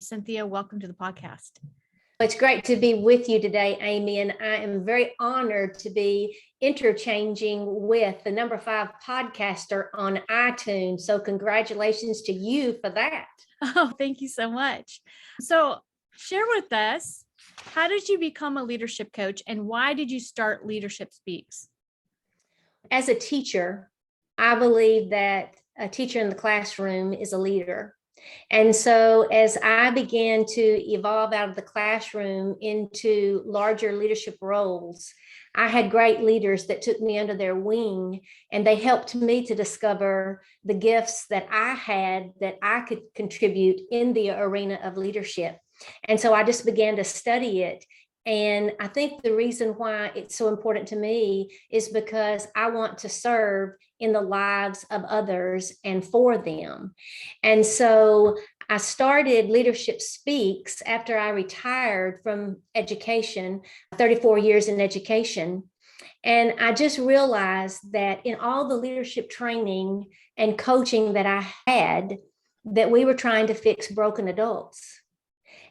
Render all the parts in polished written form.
Cynthia, welcome to the podcast. It's great to be with you today, Amy, and I am very honored to be interchanging with the number 5 podcaster on iTunes. So congratulations to you for that. Oh, thank you so much. So share with us, how did you become a leadership coach and why did you start Leadership Speaks? As a teacher, I believe that a teacher in the classroom is a leader. And so as I began to evolve out of the classroom into larger leadership roles, I had great leaders that took me under their wing, and they helped me to discover the gifts that I had that I could contribute in the arena of leadership. And so I just began to study it. And I think the reason why it's so important to me is because I want to serve in the lives of others and for them. And so I started Leadership Speaks after I retired from education, 34 years in education. And I just realized that in all the leadership training and coaching that I had, that we were trying to fix broken adults.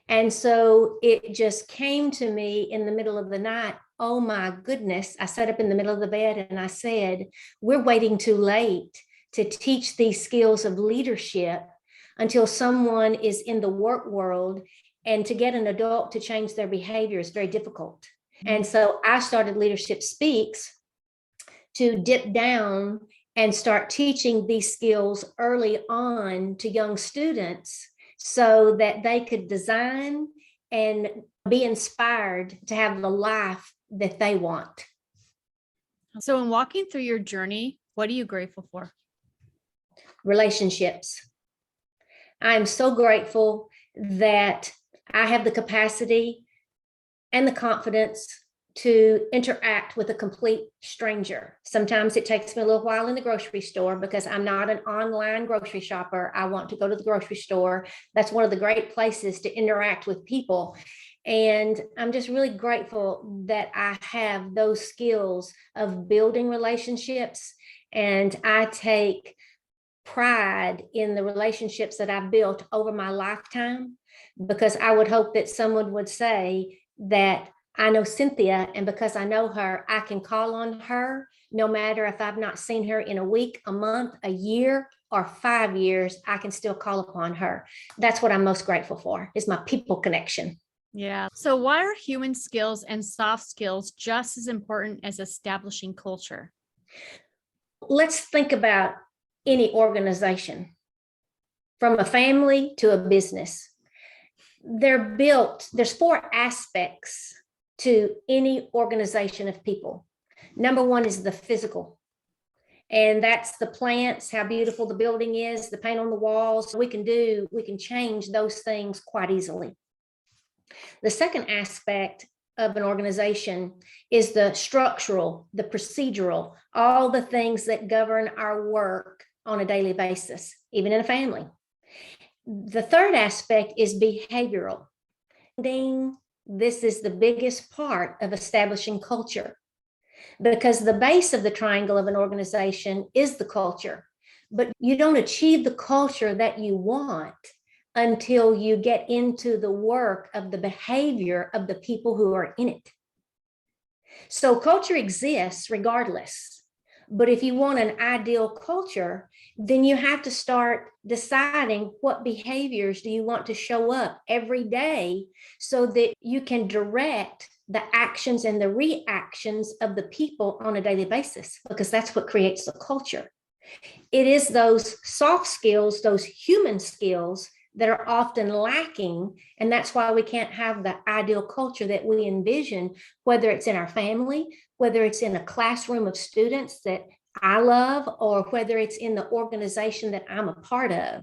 And so it just came to me in the middle of the night. Oh my goodness. I sat up in the middle of the bed and I said, we're waiting too late to teach these skills of leadership until someone is in the work world. And to get an adult to change their behavior is very difficult. And so I started Leadership Speaks to dip down and start teaching these skills early on to young students, so that they could design and be inspired to have the life that they want. So in walking through your journey, what are you grateful for? Relationships. I'm so grateful that I have the capacity and the confidence to interact with a complete stranger. Sometimes it takes me a little while in the grocery store because I'm not an online grocery shopper. I want to go to the grocery store. That's one of the great places to interact with people. And I'm just really grateful that I have those skills of building relationships. And I take pride in the relationships that I've built over my lifetime, because I would hope that someone would say that I know Cynthia, and because I know her, I can call on her no matter if I've not seen her in a week, a month, a year, or 5 years, I can still call upon her. That's what I'm most grateful for, is my people connection. Yeah. So why are human skills and soft skills just as important as establishing culture? Let's think about any organization, from a family to a business. There's 4 aspects to any organization of people. Number 1 is the physical. And that's the plants, how beautiful the building is, the paint on the walls. We can change those things quite easily. The second aspect of an organization is the structural, the procedural, all the things that govern our work on a daily basis, even in a family. The third aspect is behavioral. This is the biggest part of establishing culture, because the base of the triangle of an organization is the culture, but you don't achieve the culture that you want until you get into the work of the behavior of the people who are in it. So culture exists regardless, but if you want an ideal culture, then you have to start deciding what behaviors do you want to show up every day so that you can direct the actions and the reactions of the people on a daily basis, because that's what creates the culture. It is those soft skills, those human skills that are often lacking. And that's why we can't have the ideal culture that we envision, whether it's in our family, whether it's in a classroom of students that I love, or whether it's in the organization that I'm a part of.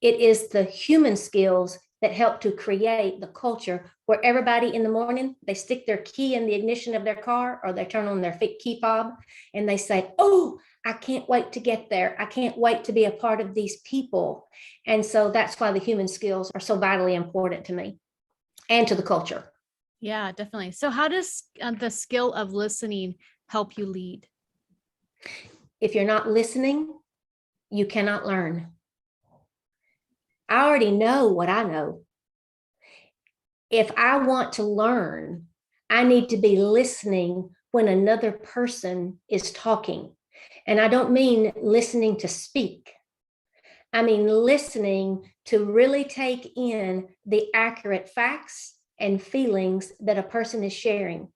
It is the human skills that help to create the culture where everybody in the morning, they stick their key in the ignition of their car, or they turn on their key fob and they say, oh, I can't wait to get there. I can't wait to be a part of these people. And so that's why the human skills are so vitally important to me and to the culture. Yeah, definitely. So how does the skill of listening help you lead? If you're not listening, you cannot learn. I already know what I know. If I want to learn, I need to be listening when another person is talking. And I don't mean listening to speak. I mean listening to really take in the accurate facts and feelings that a person is sharing.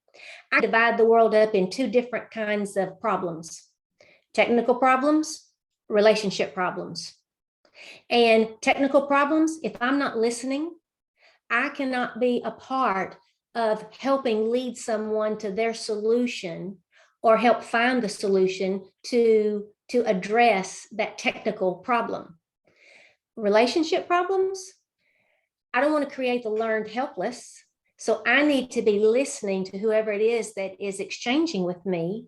I divide the world up in two different kinds of problems: technical problems, relationship problems. And technical problems, if I'm not listening, I cannot be a part of helping lead someone to their solution or help find the solution to address that technical problem. Relationship problems, I don't want to create the learned helpless. So I need to be listening to whoever it is that is exchanging with me.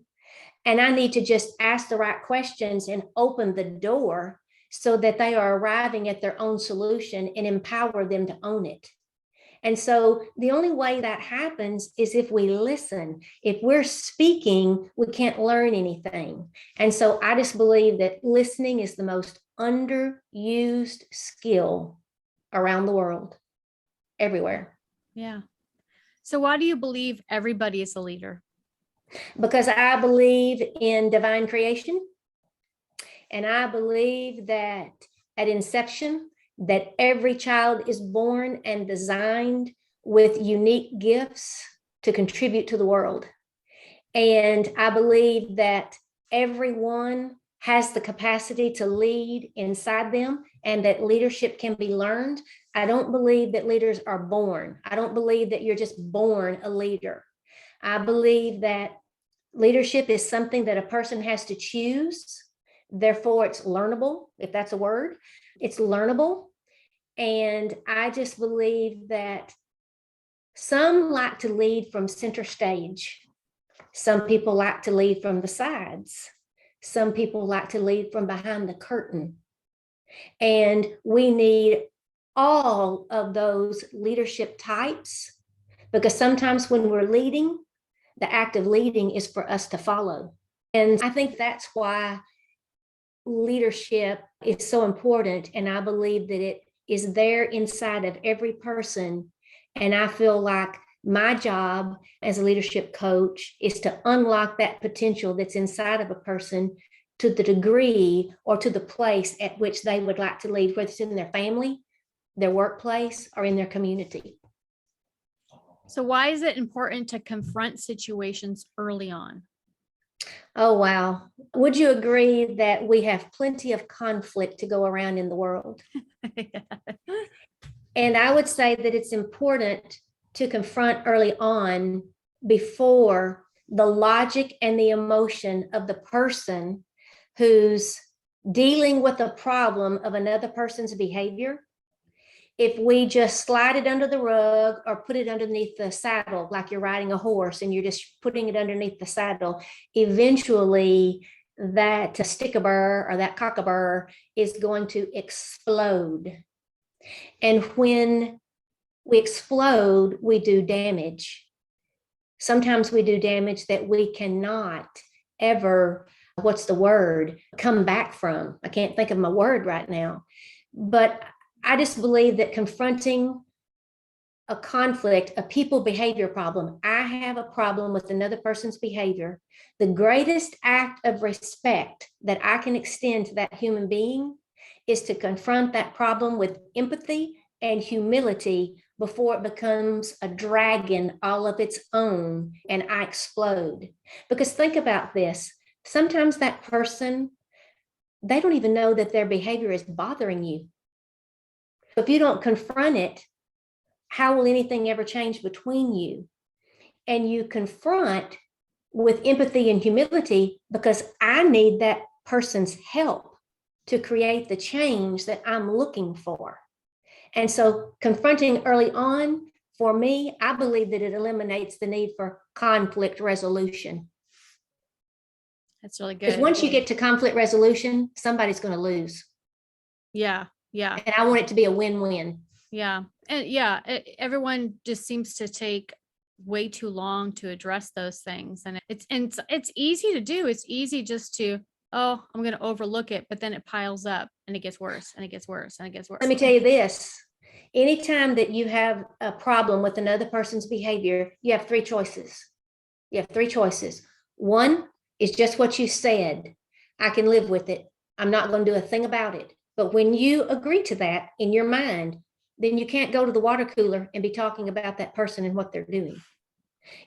And I need to just ask the right questions and open the door so that they are arriving at their own solution and empower them to own it. And so the only way that happens is if we listen. If we're speaking, we can't learn anything. And so I just believe that listening is the most underused skill around the world, everywhere. Yeah. So why do you believe everybody is a leader? Because I believe in divine creation. And I believe that at inception, that every child is born and designed with unique gifts to contribute to the world. And I believe that everyone has the capacity to lead inside them and that leadership can be learned. I don't believe that leaders are born. I don't believe that you're just born a leader. I believe that leadership is something that a person has to choose. Therefore, it's learnable, if that's a word. It's learnable. And I just believe that some like to lead from center stage. Some people like to lead from the sides. Some people like to lead from behind the curtain. And we need all of those leadership types, because sometimes when we're leading, the act of leading is for us to follow. And I think that's why leadership is so important. And I believe that it is there inside of every person. And I feel like my job as a leadership coach is to unlock that potential that's inside of a person to the degree or to the place at which they would like to lead, whether it's in their family, their workplace, or in their community. So why is it important to confront situations early on? Oh, wow. Would you agree that we have plenty of conflict to go around in the world? And I would say that it's important to confront early on before the logic and the emotion of the person who's dealing with the problem of another person's behavior. If we just slide it under the rug or put it underneath the saddle, like you're riding a horse and you're just putting it underneath the saddle, eventually that stickabur or that cockabur is going to explode. And when we explode, we do damage. Sometimes we do damage that we cannot ever, what's the word, come back from. I can't think of my word right now. But I just believe that confronting a conflict, a people behavior problem, I have a problem with another person's behavior. The greatest act of respect that I can extend to that human being is to confront that problem with empathy and humility before it becomes a dragon all of its own and I explode. Because think about this. Sometimes that person, they don't even know that their behavior is bothering you. If you don't confront it, how will anything ever change between you? And you confront with empathy and humility because I need that person's help to create the change that I'm looking for. And so confronting early on, for me, I believe that it eliminates the need for conflict resolution. That's really good. Because once you get to conflict resolution, somebody's going to lose. Yeah. Yeah. And I want it to be a win-win. Yeah. And everyone just seems to take way too long to address those things. And it's easy to do. It's easy just to, oh, I'm going to overlook it, but then it piles up and it gets worse and it gets worse and it gets worse. Let me tell you this. Anytime that you have a problem with another person's behavior, you have three choices. You have three choices. One is just what you said. I can live with it. I'm not going to do a thing about it. But when you agree to that in your mind, then you can't go to the water cooler and be talking about that person and what they're doing.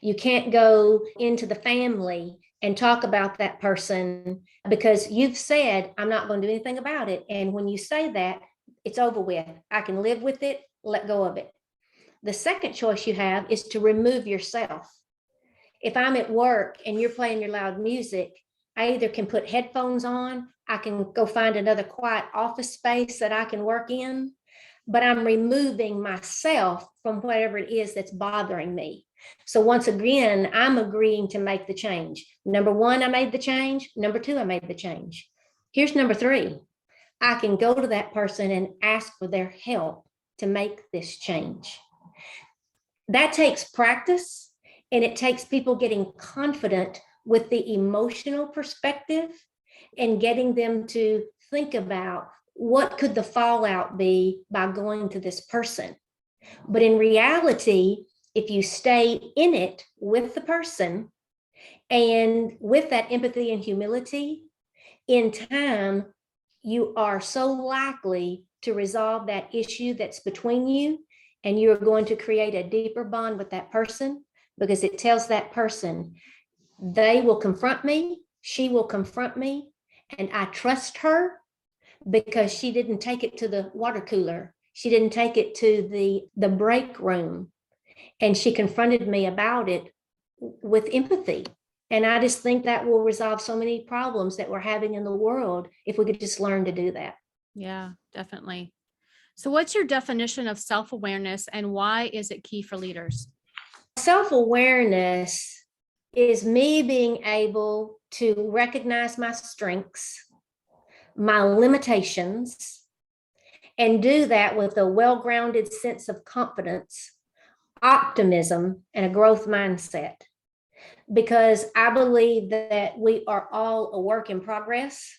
You can't go into the family and talk about that person because you've said, I'm not going to do anything about it. And when you say that, it's over with. I can live with it, let go of it. The second choice you have is to remove yourself. If I'm at work and you're playing your loud music, I either can put headphones on, I can go find another quiet office space that I can work in, but I'm removing myself from whatever it is that's bothering me. So once again, I'm agreeing to make the change. Number one, I made the change. Number two, I made the change. Here's number three. I can go to that person and ask for their help to make this change. That takes practice, and it takes people getting confident with the emotional perspective and getting them to think about what could the fallout be by going to this person. But in reality, if you stay in it with the person and with that empathy and humility, in time, you are so likely to resolve that issue that's between you, and you're going to create a deeper bond with that person because it tells that person, they will confront me, she will confront me, and I trust her because she didn't take it to the water cooler. She didn't take it to the break room, and she confronted me about it with empathy. And I just think that will resolve so many problems that we're having in the world if we could just learn to do that. Yeah, definitely. So what's your definition of self-awareness and why is it key for leaders? Self-awareness is me being able to recognize my strengths, my limitations, and do that with a well-grounded sense of confidence, optimism, and a growth mindset. Because I believe that we are all a work in progress,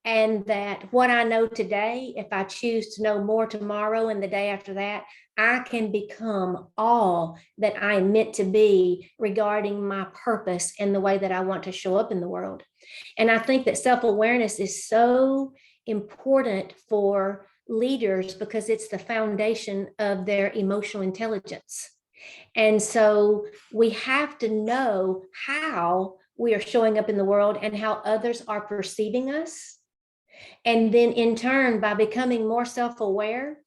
and that what I know today, if I choose to know more tomorrow and the day after that, I can become all that I am meant to be regarding my purpose and the way that I want to show up in the world. And I think that self-awareness is so important for leaders because it's the foundation of their emotional intelligence. And so we have to know how we are showing up in the world and how others are perceiving us. And then in turn, by becoming more self-aware,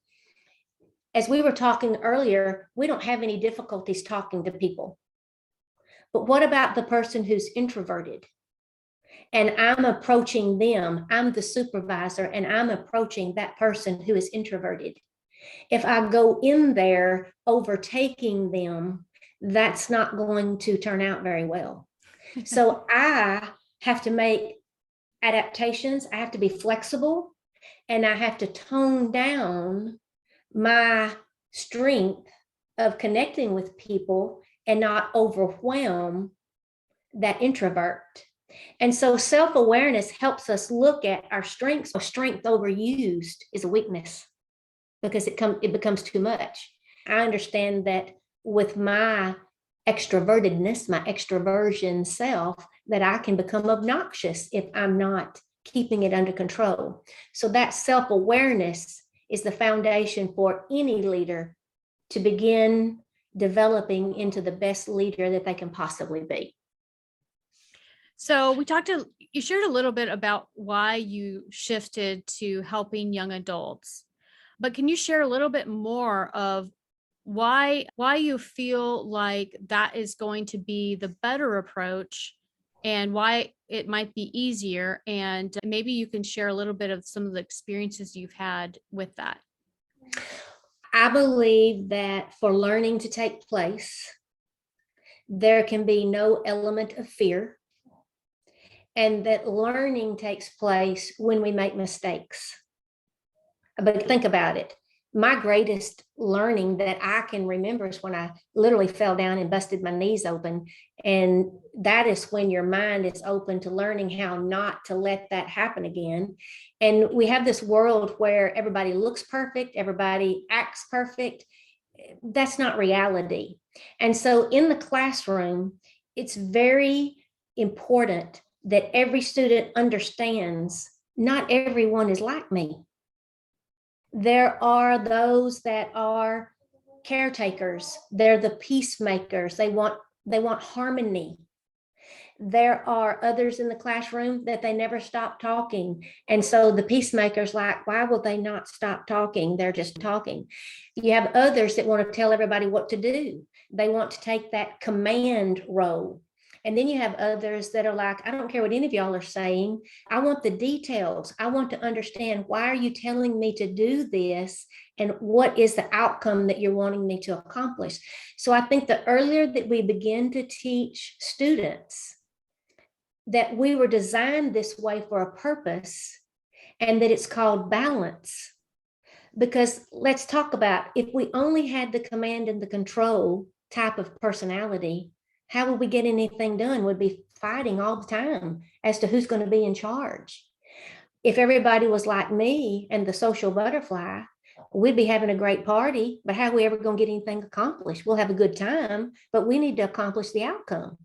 as we were talking earlier, we don't have any difficulties talking to people. But what about the person who's introverted? And I'm approaching them, I'm the supervisor, and I'm approaching that person who is introverted. If I go in there overtaking them, that's not going to turn out very well. So I have to make adaptations. I have to be flexible, and I have to tone down my strength of connecting with people and not overwhelm that introvert. And so self-awareness helps us look at our strengths. Strength overused is a weakness because it becomes too much. I understand that with my extrovertedness, my extroversion self, that I can become obnoxious if I'm not keeping it under control. So that self-awareness is the foundation for any leader to begin developing into the best leader that they can possibly be. So you shared a little bit about why you shifted to helping young adults, but can you share a little bit more of why you feel like that is going to be the better approach and why it might be easier? And maybe you can share a little bit of some of the experiences you've had with that. I believe that for learning to take place, there can be no element of fear, and that learning takes place when we make mistakes. But think about it. my greatest learning that I can remember is when I literally fell down and busted my knees open. And that is when your mind is open to learning how not to let that happen again. And we have this world where everybody looks perfect, everybody acts perfect. That's not reality. And so in the classroom, it's very important that every student understands not everyone is like me. There are those that are caretakers. They're the peacemakers. They want harmony. There are others in the classroom that they never stop talking. And so the peacemakers, like, why will they not stop talking? They're just talking. You have others that want to tell everybody what to do. They want to take that command role. And then you have others that are like, I don't care what any of y'all are saying. I want the details. I want to understand, why are you telling me to do this? And what is the outcome that you're wanting me to accomplish? So I think the earlier that we begin to teach students that we were designed this way for a purpose, and that it's called balance. Because let's talk about, if we only had the command and the control type of personality, how would we get anything done? We'd be fighting all the time as to who's going to be in charge. If everybody was like me and the social butterfly, we'd be having a great party, but how are we ever going to get anything accomplished? We'll have a good time, but we need to accomplish the outcome.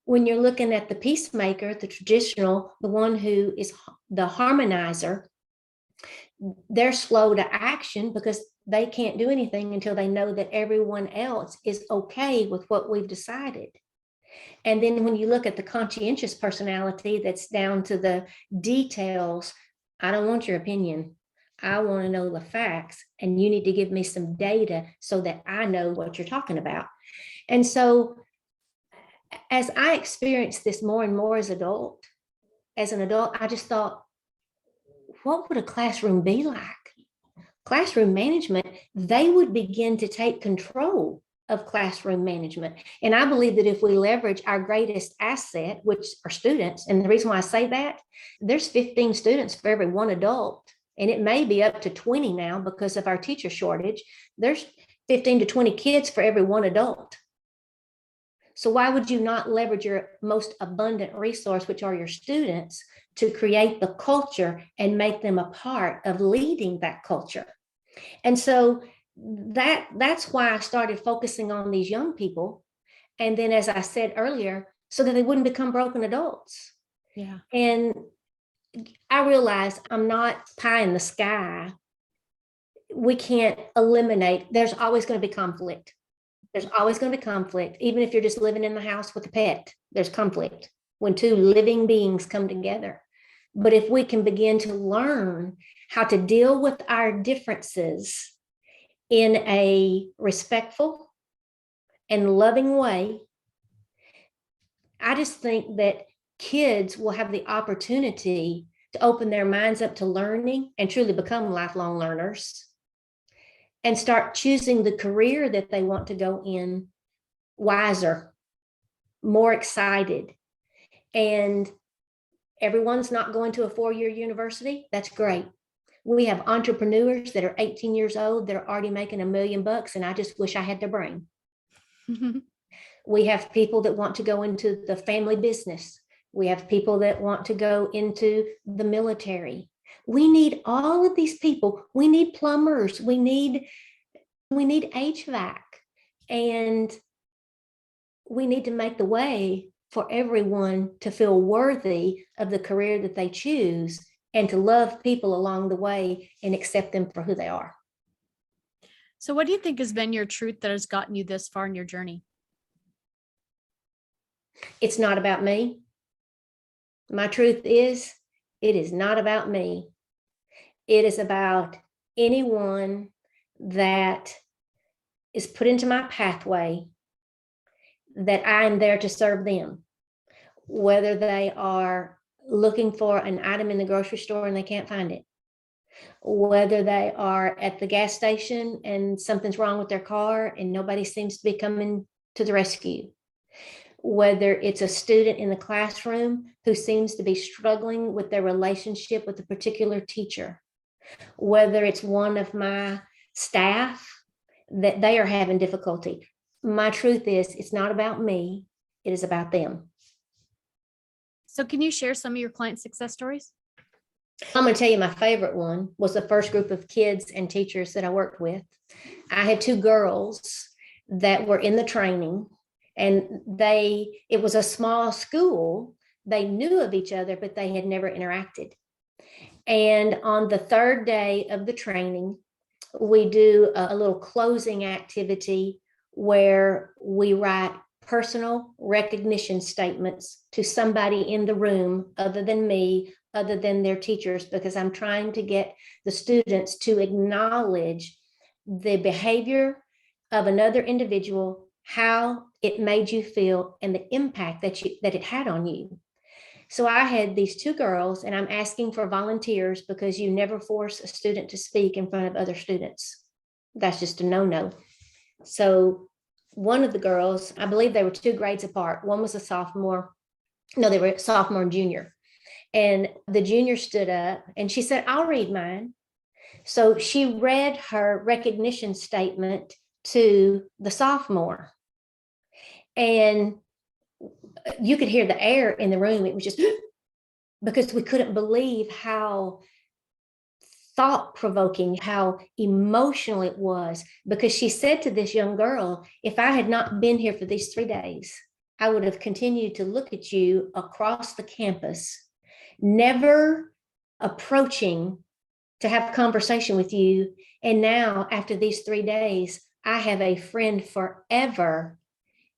When you're looking at the peacemaker, the traditional, the one who is the harmonizer, they're slow to action because they can't do anything until they know that everyone else is okay with what we've decided. And then when you look at the conscientious personality, that's down to the details. I don't want your opinion. I want to know the facts, and you need to give me some data so that I know what you're talking about. And so as I experienced this more and more as an adult, I just thought, what would a classroom be like? Classroom management, they would begin to take control of classroom management. And I believe that if we leverage our greatest asset, which are students, and the reason why I say that, there's 15 students for every one adult, and it may be up to 20 now because of our teacher shortage. There's 15 to 20 kids for every one adult. So why would you not leverage your most abundant resource, which are your students, to create the culture and make them a part of leading that culture? And so that's why I started focusing on these young people. And then, as I said earlier, so that they wouldn't become broken adults. Yeah. And I realized I'm not pie in the sky. We can't eliminate, there's always going to be conflict. There's always going to be conflict. Even if you're just living in the house with a pet, there's conflict when two living beings come together. But if we can begin to learn how to deal with our differences in a respectful and loving way, I just think that kids will have the opportunity to open their minds up to learning and truly become lifelong learners, and start choosing the career that they want to go in wiser, more excited. And everyone's not going to a 4-year university. That's great. We have entrepreneurs that are 18 years old. They're already making $1 million, and I just wish I had their brain. We have people that want to go into the family business. We have people that want to go into the military. We need all of these people. We need plumbers. We need HVAC, and we need to make the way for everyone to feel worthy of the career that they choose, and to love people along the way and accept them for who they are. So what do you think has been your truth that has gotten you this far in your journey? It's not about me. My truth is, it is not about me. It is about anyone that is put into my pathway, that I'm there to serve them, whether they are looking for an item in the grocery store and they can't find it, whether they are at the gas station and something's wrong with their car and nobody seems to be coming to the rescue, whether it's a student in the classroom who seems to be struggling with their relationship with a particular teacher, whether it's one of my staff that they are having difficulty. My truth is, it's not about me, it is about them. So can you share some of your client success stories? I'm going to tell you my favorite one was the first group of kids and teachers that I worked with. I had two girls that were in the training, and it was a small school. They knew of each other, but they had never interacted. And on the third day of the training, we do a little closing activity where we write personal recognition statements to somebody in the room other than me, other than their teachers, because I'm trying to get the students to acknowledge the behavior of another individual, how it made you feel, and the impact that it had on you. So I had these two girls, and I'm asking for volunteers because you never force a student to speak in front of other students. That's just a no-no. So one of the girls, I believe they were 2 grades apart. One was a sophomore. No, they were sophomore and junior. And the junior stood up and she said, I'll read mine. So she read her recognition statement to the sophomore. And you could hear the air in the room. It was just because we couldn't believe how thought-provoking, how emotional it was, because she said to this young girl, if I had not been here for these 3 days, I would have continued to look at you across the campus, never approaching to have a conversation with you. And now, after these 3 days, I have a friend forever,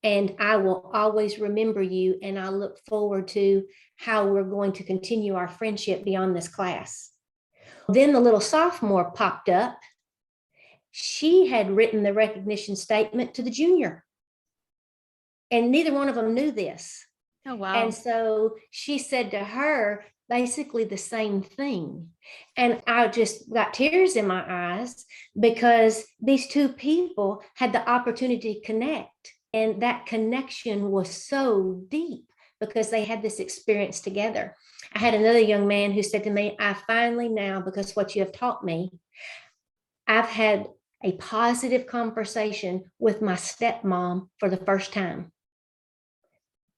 and I will always remember you. And I look forward to how we're going to continue our friendship beyond this class. Then the little sophomore popped up. She had written the recognition statement to the junior, and neither one of them knew this. Oh, wow. And so she said to her basically the same thing. And I just got tears in my eyes because these two people had the opportunity to connect. And that connection was so deep because they had this experience together. I had another young man who said to me, I finally now, because what you have taught me, I've had a positive conversation with my stepmom for the first time.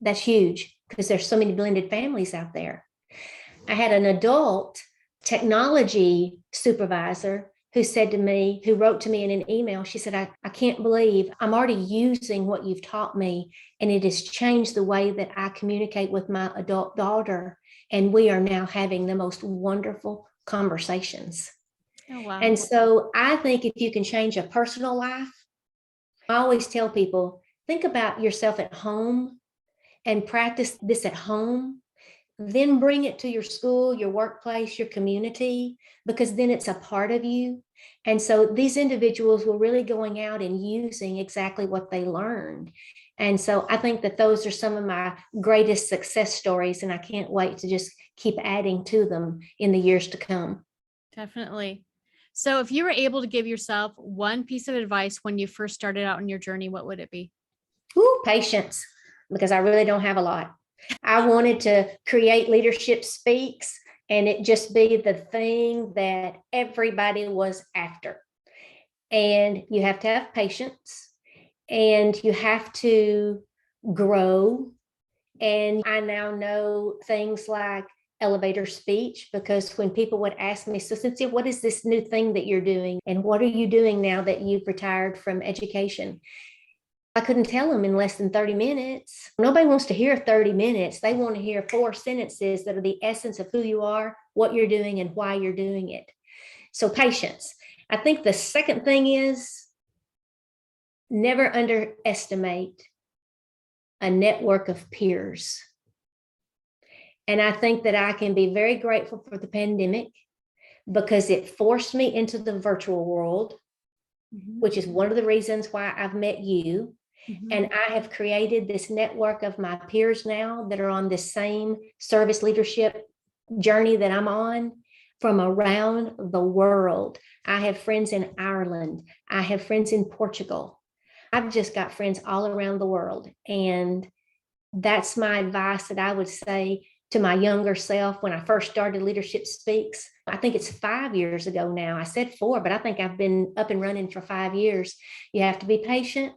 That's huge because there's so many blended families out there. I had an adult technology supervisor who said to me, who wrote to me in an email, she said, I can't believe I'm already using what you've taught me, and it has changed the way that I communicate with my adult daughter. And we are now having the most wonderful conversations. Oh, wow. And so I think if you can change a personal life, I always tell people, think about yourself at home and practice this at home. Then bring it to your school, your workplace, your community, because then it's a part of you. And so these individuals were really going out and using exactly what they learned. And so I think that those are some of my greatest success stories, and I can't wait to just keep adding to them in the years to come. Definitely. So if you were able to give yourself one piece of advice when you first started out on your journey, what would it be? Ooh, patience, because I really don't have a lot. I wanted to create Leadership Speaks, and it just be the thing that everybody was after. And you have to have patience, and you have to grow. And I now know things like elevator speech, because when people would ask me, so Cynthia, what is this new thing that you're doing? And what are you doing now that you've retired from education? I couldn't tell them in less than 30 minutes. Nobody wants to hear 30 minutes. They want to hear 4 sentences that are the essence of who you are, what you're doing, and why you're doing it. So patience. I think the second thing is never underestimate a network of peers. And I think that I can be very grateful for the pandemic because it forced me into the virtual world, which is one of the reasons why I've met you. And I have created this network of my peers now that are on this same service leadership journey that I'm on from around the world. I have friends in Ireland. I have friends in Portugal. I've just got friends all around the world. And that's my advice, that I would say, to my younger self when I first started Leadership Speaks. I think it's 5 years ago now. I said 4, but I think I've been up and running for 5 years. You have to be patient,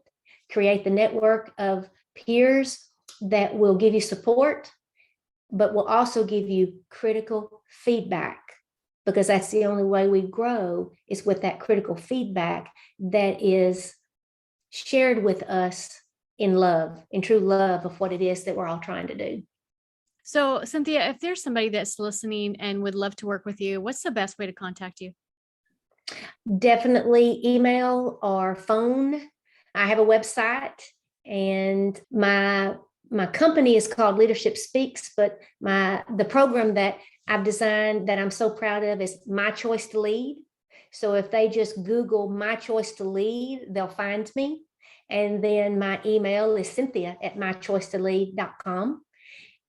create the network of peers that will give you support, but will also give you critical feedback, because that's the only way we grow, is with that critical feedback that is shared with us in love, in true love of what it is that we're all trying to do. So, Cynthia, if there's somebody that's listening and would love to work with you, what's the best way to contact you? Definitely email or phone. I have a website, and my company is called Leadership Speaks, but the program that I've designed that I'm so proud of is My Choice to Lead. So if they just Google My Choice to Lead, they'll find me. And then my email is cynthia@mychoicetolead.com.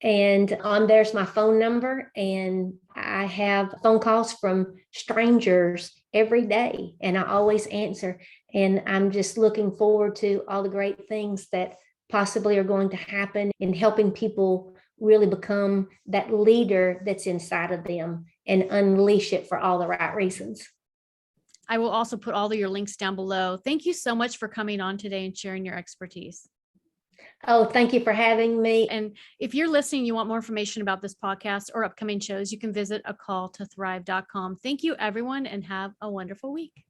And on there's my phone number, and I have phone calls from strangers every day, and I always answer. And I'm just looking forward to all the great things that possibly are going to happen in helping people really become that leader that's inside of them and unleash it for all the right reasons. I will also put all of your links down below. Thank you so much for coming on today and sharing your expertise. Oh, thank you for having me. And if you're listening, you want more information about this podcast or upcoming shows, you can visit acalltothrive.com. Thank you, everyone, and have a wonderful week.